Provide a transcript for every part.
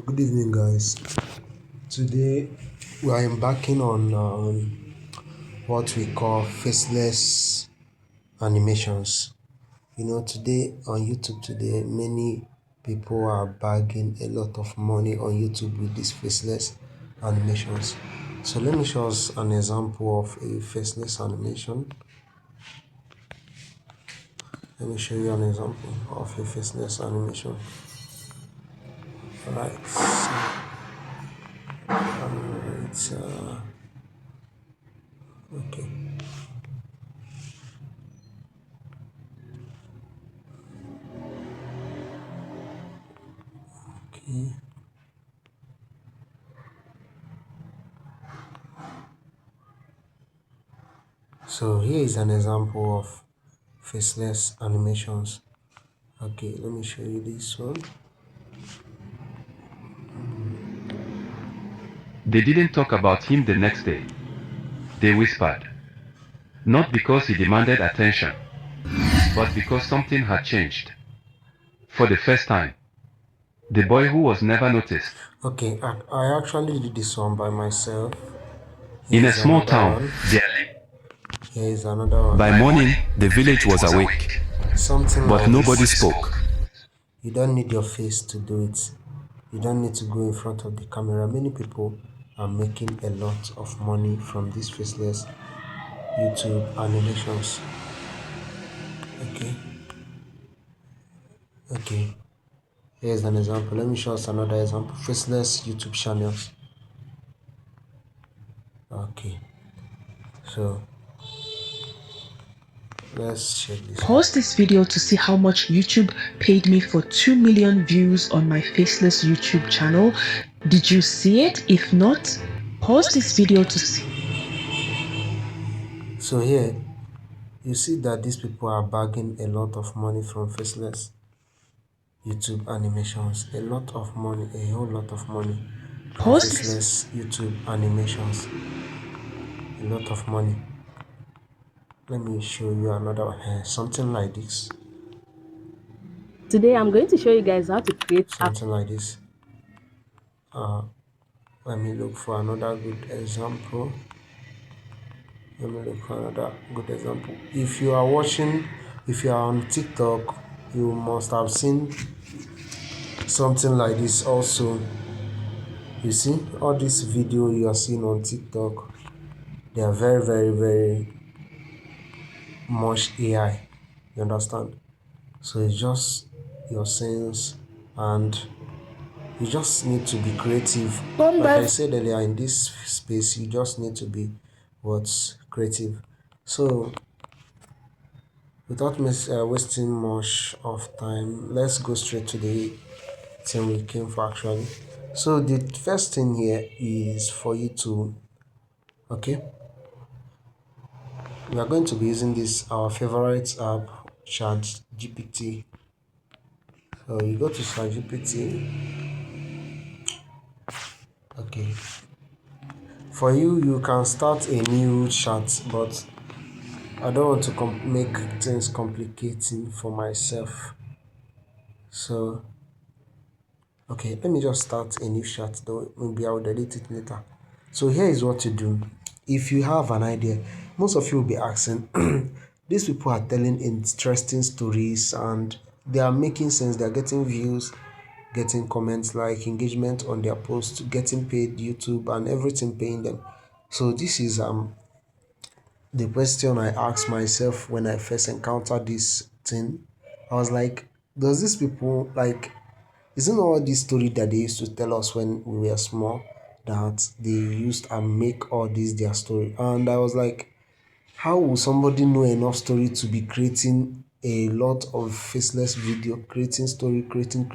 Good evening, guys. Today we are embarking on what we call faceless animations. Today on YouTube, many people are bagging a lot of money on YouTube with these faceless animations. So let me show us an example of a faceless animation. Let me show you an example of a faceless animation. All right. It's okay. Okay. So here is an example of faceless animations. Okay, let me show you this one. They didn't talk about him the next day. They whispered. Not because he demanded attention, but because something had changed. For the first time, the boy who was never noticed. Okay, I actually did this one by myself. Here In a is small another town, one. Here is another one. by morning, the village was awake, Something but like nobody this. spoke. You don't need your face to do it. You don't need to go in front of the camera. Many people are making a lot of money from these faceless YouTube animations. Okay, okay. Here's an example. Let me show us another example. Faceless YouTube channels. Okay, so let's check this one. Pause this video to see how much YouTube paid me for 2 million views on my faceless YouTube channel. Did you see it? If not, pause this video to see. So here you see that these people are bagging a lot of money from faceless YouTube animations. A lot of money, a whole lot of money from Pause this. faceless YouTube animations. A lot of money. Let me show you another one here. Something like this. Today I'm going to show you guys how to create Something like this. Let me look for another good example. Let me look for another good example. If you are on TikTok, you must have seen something like this also. You see, all this video you are seeing on TikTok, they are very, very, very much AI. You understand? So it's just your sense, and you just need to be creative. Like I said earlier, in this space, you just need to be what's creative. So without wasting much of time, let's go straight to the thing we came for actually. So the first thing here is for you to, okay, we are going to be using this our favorite app, Chat GPT. So you go to Chat GPT. Okay, for you can start a new chat, but I don't want to make things complicating for myself. So okay, let me just start a new chat though. Maybe I'll delete it later. So here is what to do. If you have an idea, most of you will be asking, these people are telling interesting stories and they are making sense. They are getting views, getting comments, like engagement on their posts, getting paid YouTube and everything paying them. So this is the question I asked myself when I first encountered this thing. I was like, does these people like, isn't all this story that they used to tell us when we were small, that they used and make all this their story? And I was like, how will somebody know enough story to be creating a lot of faceless video, creating story, creating?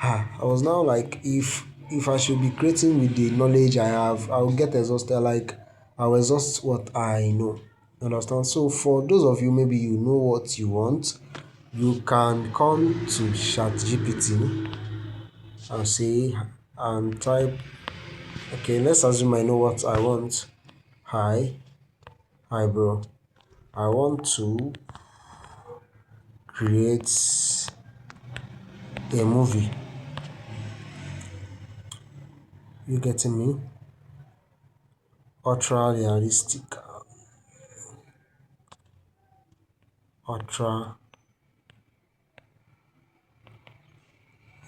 I was now like, if I should be creating with the knowledge I have, I'll get exhausted. Like, I'll exhaust what I know. Understand? So for those of you, maybe you know what you want, you can come to ChatGPT and say and type, okay, let's assume I know what I want. Hi bro, I want to create a movie. You getting me? Ultra realistic, ultra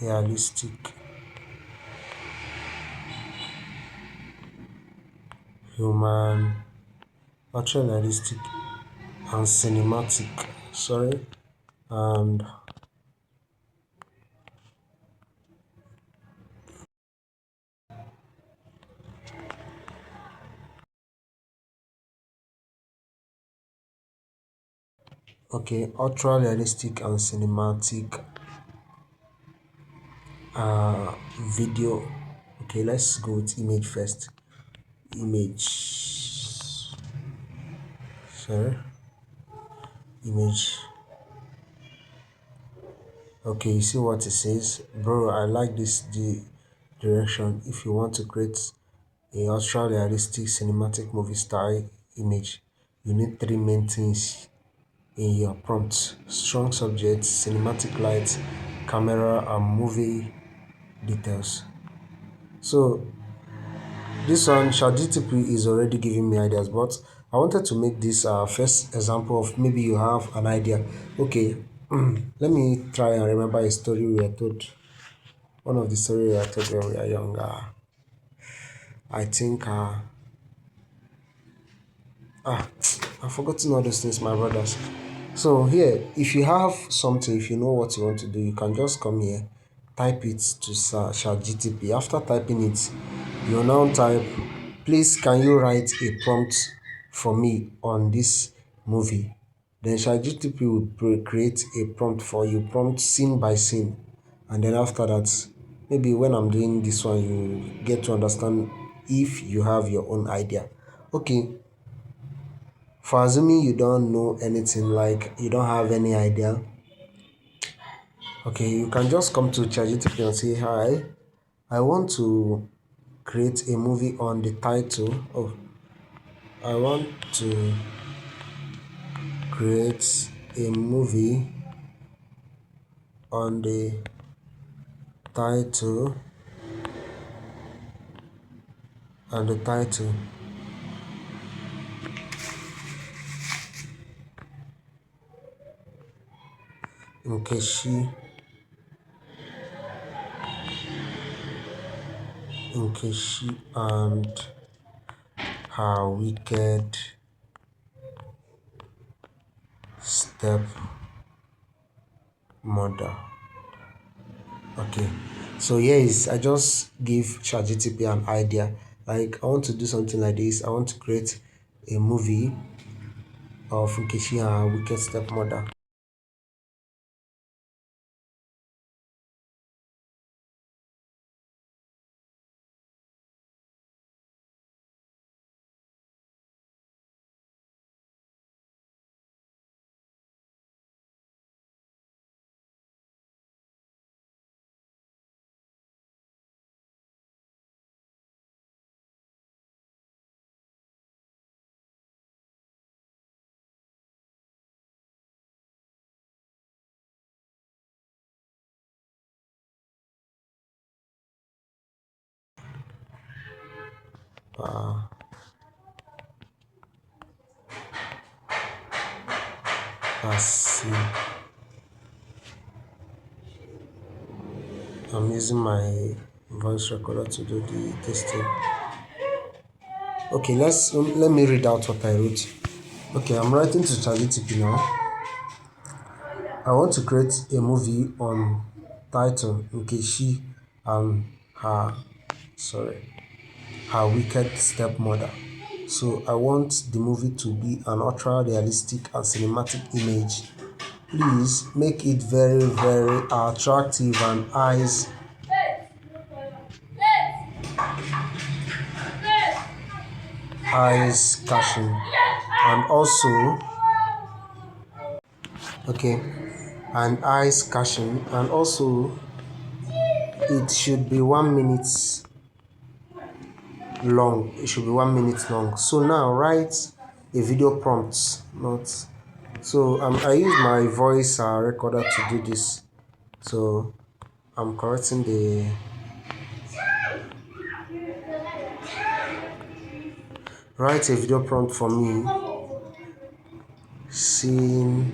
realistic, human, ultra realistic and cinematic. Sorry, and okay, ultra realistic and cinematic video. Okay, let's go with image first. Image, sorry, image. Okay, you see what it says, bro. I like this the direction. If you want to create a ultra realistic cinematic movie style image, you need three main things in your prompt: strong subject, cinematic light, camera, and movie details. So this one, ChatGPT is already giving me ideas, but I wanted to make this first example of maybe you have an idea. Okay, let me try and remember a story we were told. One of the stories we were told when we were younger. I think I've forgotten all those things, my brothers. So here, if you have something, if you know what you want to do, you can just come here, type it to ChatGPT. After typing it, you now type, please can you write a prompt for me on this movie? Then ChatGPT will create a prompt for you, prompt scene by scene. And then after that, maybe when I'm doing this one, you get to understand if you have your own idea. Okay, for assuming you don't know anything, like you don't have any idea, okay, you can just come to ChatGPT and say, hi, I want to create a movie on the title. Oh, I want to create a movie on the title and the title. Nkechi, Nkechi and her wicked stepmother. Okay, so here is, I just give ChatGPT an idea. Like I want to do something like this. I want to create a movie of Nkechi and her wicked stepmother. Uh, let's see. I'm using my voice recorder to do the testing. Okay, let me read out what I wrote. Okay, I'm writing to ChatGPT now. I want to create a movie on title Nkechi and her sorry her wicked stepmother. So I want the movie to be an ultra realistic and cinematic image. Please make it very, very attractive and eyes catching. And also, okay, and eyes catching. And also, it should be 1 minute long. It should be 1 minute long. So now write a video prompt. Not so I use my voice recorder to do this. So I'm correcting Write a video prompt for me. Scene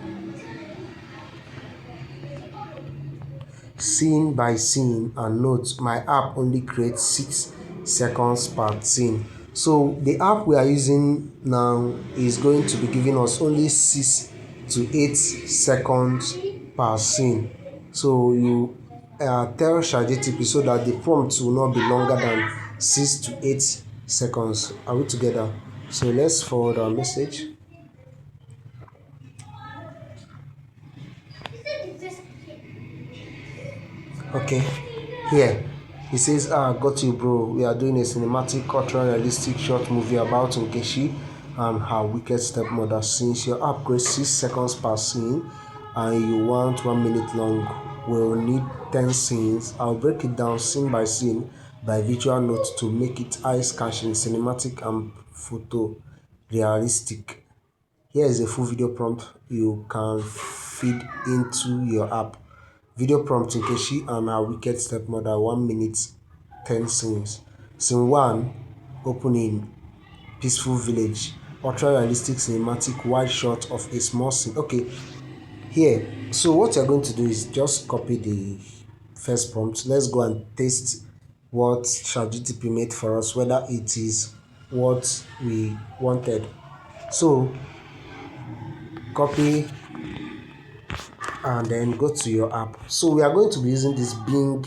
scene by scene, and note my app only creates 6 seconds per scene. So the app we are using now is going to be giving us only 6 to 8 seconds per scene. So you tell ChatGPT so that the prompt will not be longer than 6 to 8 seconds. Are we together? So let's forward our message. Okay, here he says, got you, bro. We are doing a cinematic, cultural, realistic short movie about Nkechi and her wicked stepmother. Since your app creates 6 seconds per scene and you want 1 minute long, we'll need 10 scenes. I'll break it down scene by scene by visual notes to make it eyes catching, cinematic, and photo realistic. Here is a full video prompt you can feed into your app. Video prompt: Nkechi and her wicked stepmother, 1 minute, 10 scenes. Scene 1: opening, peaceful village, ultra realistic cinematic wide shot of a small scene. Okay, here. So what you're going to do is just copy the first prompt. Let's go and taste what ChatGPT made for us, whether it is what we wanted. So copy and then go to your app. So we are going to be using this Bing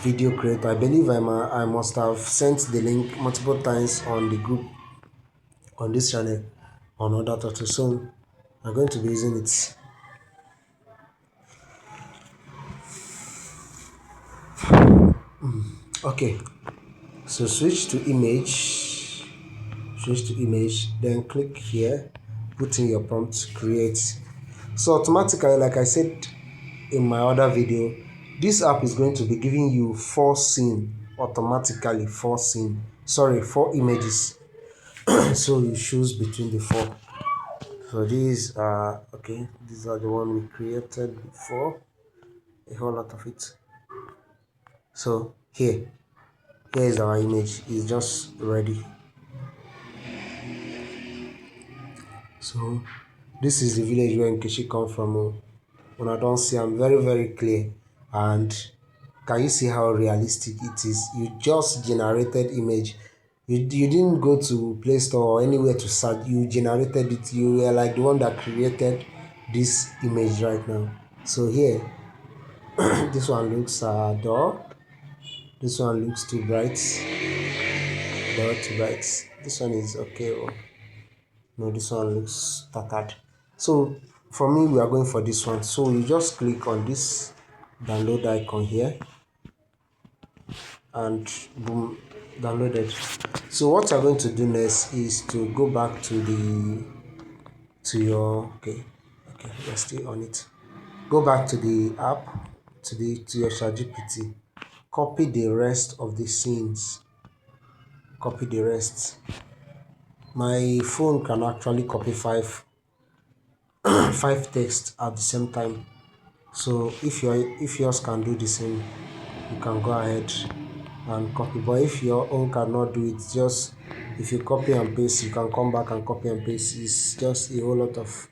video creator. I believe I must have sent the link multiple times on the group on this channel on other tutorials. So I'm going to be using it. Okay, so switch to image, then click here, put in your prompt, create. So automatically, like I said in my other video, this app is going to be giving you 4 scene automatically, 4 images. So you choose between the 4. So these are okay, these are the one we created before, a whole lot of it. So here is our image, it's just ready. So this is the village where Nkechi come from. When I don't see, I'm very clear. And can you see how realistic it is? You just generated image. You didn't go to Play Store or anywhere to search. You generated it. You were like the one that created this image right now. So here, this one looks dull. This one looks too bright. Dull, too bright. This one is okay. Oh. No, this one looks tattered. So for me, we are going for this one. So you just click on this download icon here and boom, downloaded. So what you're going to do next is to go back to your okay, we're still on it. Go back to the app, to your ChatGPT. Copy the rest of the scenes. Copy the rest. My phone can actually copy five texts at the same time. So if yours can do the same, you can go ahead and copy. But if your own cannot do it, just if you copy and paste, you can come back and copy and paste. It's just a whole lot of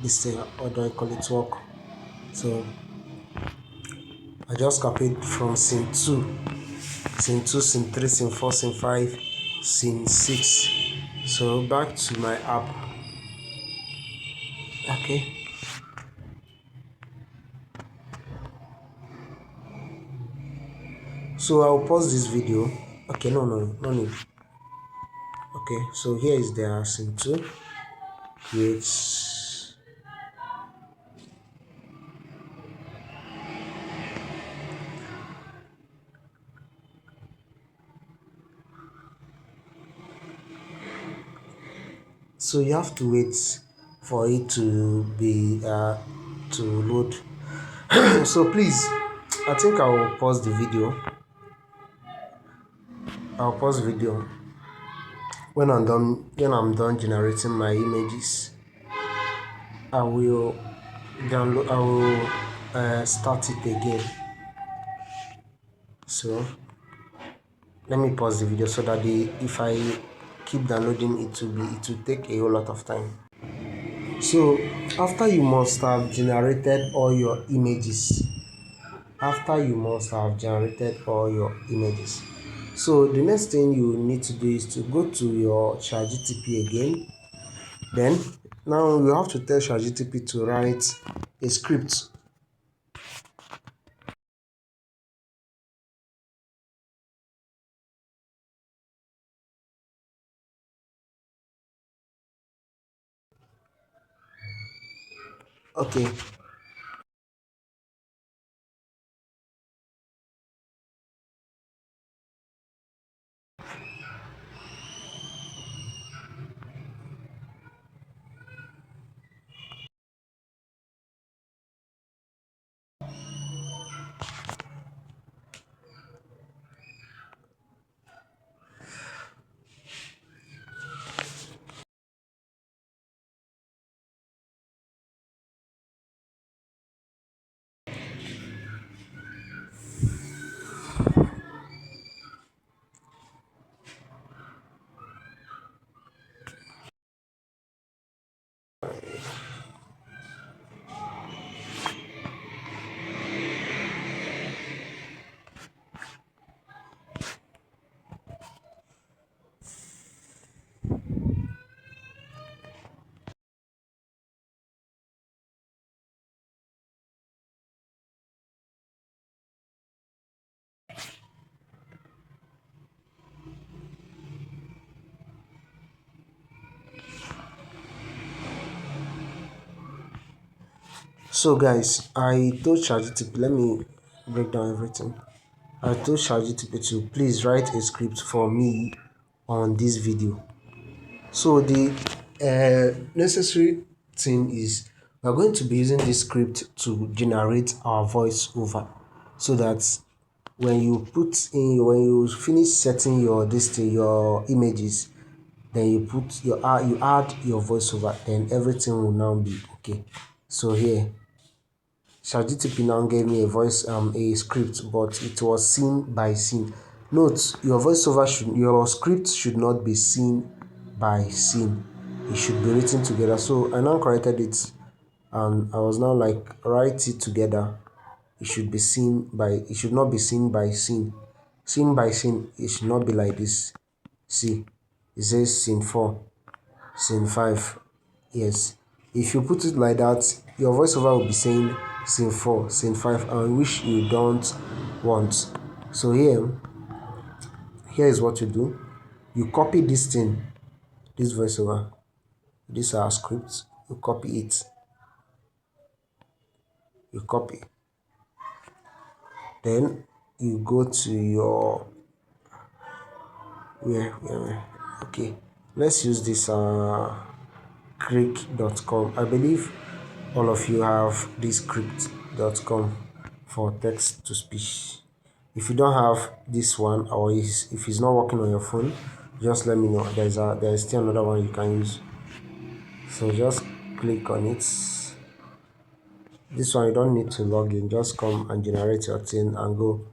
this thing, what do I call it, work. So I just copied from scene 2, scene 3, scene 4, scene 5, scene 6. So back to my app. Okay. So I'll pause this video. Okay, no need. Okay, so here is the scene 2. Create. So you have to wait for it to be to load. So please, I think I will pause the video. I'll pause video when I'm done generating my images. I will download. I will start it again. So Let me pause the video so that if I keep downloading, it will take a whole lot of time. So after you must have generated all your images, so the next thing you need to do is to go to your ChatGPT again. Then now you have to tell ChatGPT to write a script. Okay. So guys, I told ChatGPT, let me break down everything. I told ChatGPT to please write a script for me on this video. So the necessary thing is we're going to be using this script to generate our voice over, so that when you finish setting your your images, then you add your voiceover, then everything will now be okay. So here ChatGPT now gave me a script, but it was scene by scene. Note your script should not be scene by scene. It should be written together. So I now corrected it, and I was now like, write it together. It should not be scene by scene. Scene by scene, it should not be like this. See, it says scene 4. Scene 5. Yes. If you put it like that, your voiceover will be saying scene 4, scene 5, and which you don't want. So here is what you do. You copy this thing, this voiceover, this our script, you copy it. You copy. Then you go to your where okay. Let's use this creek.com. I believe all of you have this script.com for text to speech. If you don't have this one, or if it's not working on your phone, just let me know. There's still another one you can use. So just click on it. This one you don't need to log in. Just come and generate your thing and go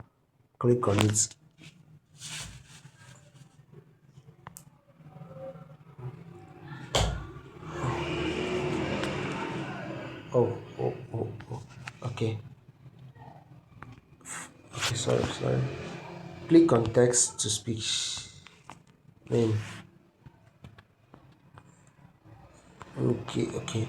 click on it. Oh. Okay. Okay, sorry. Click on text to speech. Then okay, okay.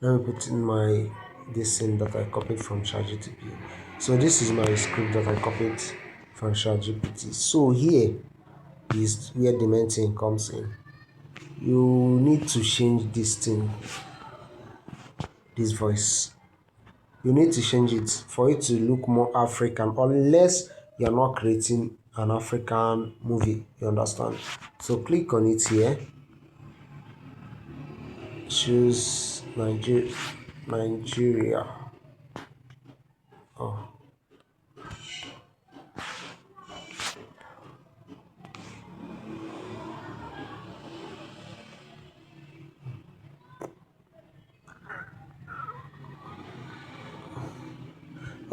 Let me put in my this thing that I copied from ChatGPT. So this is my script that I copied from ChatGPT. So here is where the main thing comes in. You need to change this thing, this voice. You need to change it for it to look more African, unless you're not creating an African movie. You understand? So click on it here. Choose Nigeria. Oh,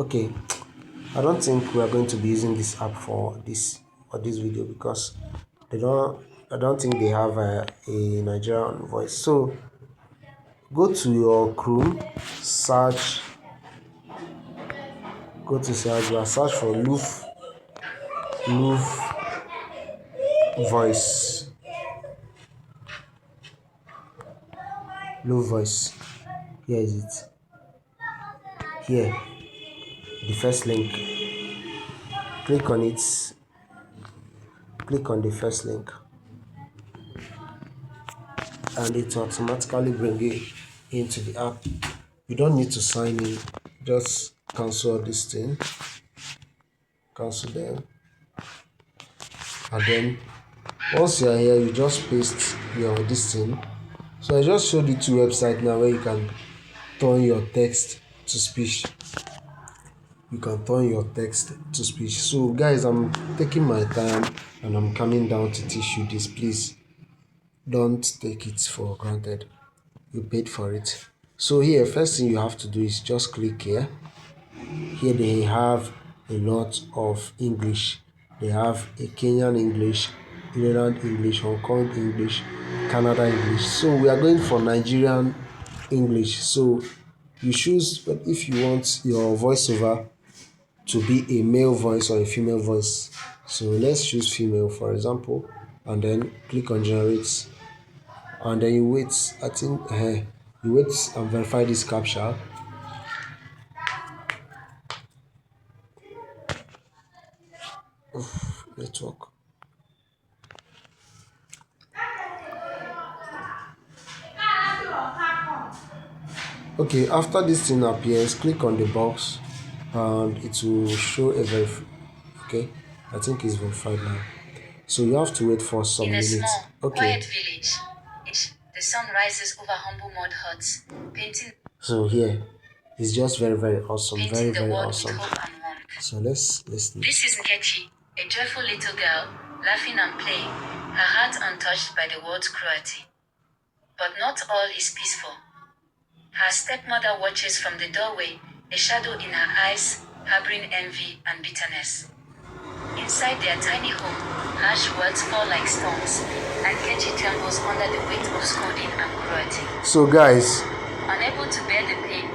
Okay, I don't think we are going to be using this app for this video because they don't. I don't think they have a Nigerian voice. So go to your Chrome, search. Go to search bar, search for Loof voice, Loof voice. Here is it. Here, the first link. Click on it. Click on the first link, and it will automatically bring you into the app. You don't need to sign in. Just cancel this thing. Cancel them, and then once you are here, you just paste your this thing. So I just showed you two websites now where you can turn your text to speech. You can turn your text to speech. So guys, I'm taking my time and I'm coming down to teach you this. Please don't take it for granted. You paid for it. So here, first thing you have to do is just click here. Here they have a lot of English. They have a Kenyan English, Ireland English, Hong Kong English, Canada English. So we are going for Nigerian English. So you choose if you want your voiceover to be a male voice or a female voice. So let's choose female, for example, and then click on generate, and then you wait. I think you wait and verify this captcha. Network. Okay, after this thing appears, click on the box and it will show a okay, I think it's verified now. So you have to wait for some In a minutes. small, Okay. quiet village, the sun rises over humble mud huts, So here, it's just very, very awesome. Very, painting the very world awesome. with hope and warmth. So let's listen. This is Nkechi, a joyful little girl, laughing and playing, her heart untouched by the world's cruelty. But not all is peaceful. Her stepmother watches from the doorway, a shadow in her eyes, harboring envy and bitterness. Inside their tiny home, harsh words fall like storms, and Nkechi trembles under the weight of scolding and cruelty. So guys, Unable to bear the pain,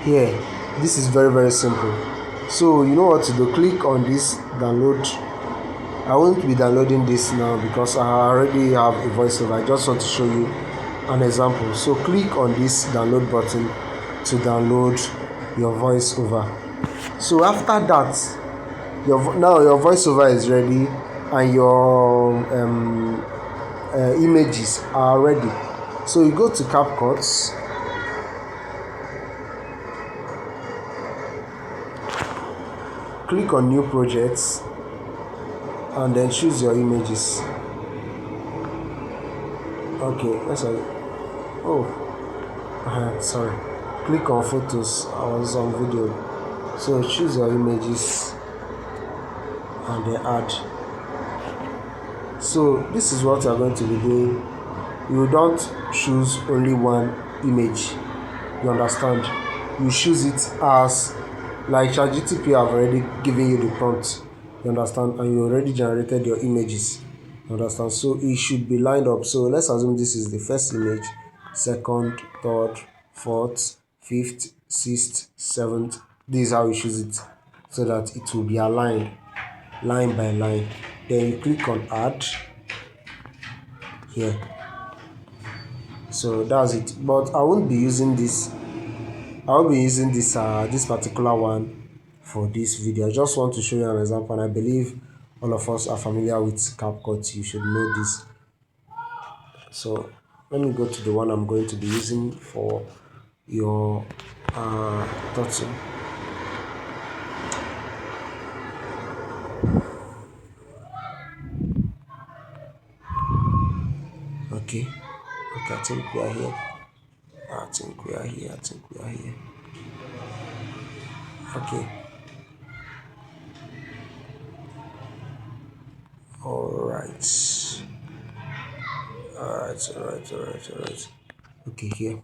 here, this is very, very simple. So you know what to do. Click on this download. I won't be downloading this now because I already have a voiceover. I just want to show you an example. So click on this download button to download your voiceover. So after that, now your voiceover is ready and your images are ready. So you go to CapCut. Click on new projects and then choose your images. Okay, that's all. Sorry. Click on photos. I was on video. So choose your images and then add. So this is what you are going to be doing. You don't choose only one image. You understand? You choose it as like ChatGPT have already given you the prompt. You understand? And you already generated your images. You understand? So it should be lined up. So let's assume this is the first image, second, third, fourth, fifth, sixth, seventh. This is how you choose it so that it will be aligned line by line. Then you click on add here. So that's it. But I won't be using this. I'll be using this particular one for this video. I just want to show you an example, and I believe all of us are familiar with CapCut. You should know this. So let me go to the one I'm going to be using for your tutorial. Okay, I think we are here. I think we are here. Okay. Alright. Okay, here.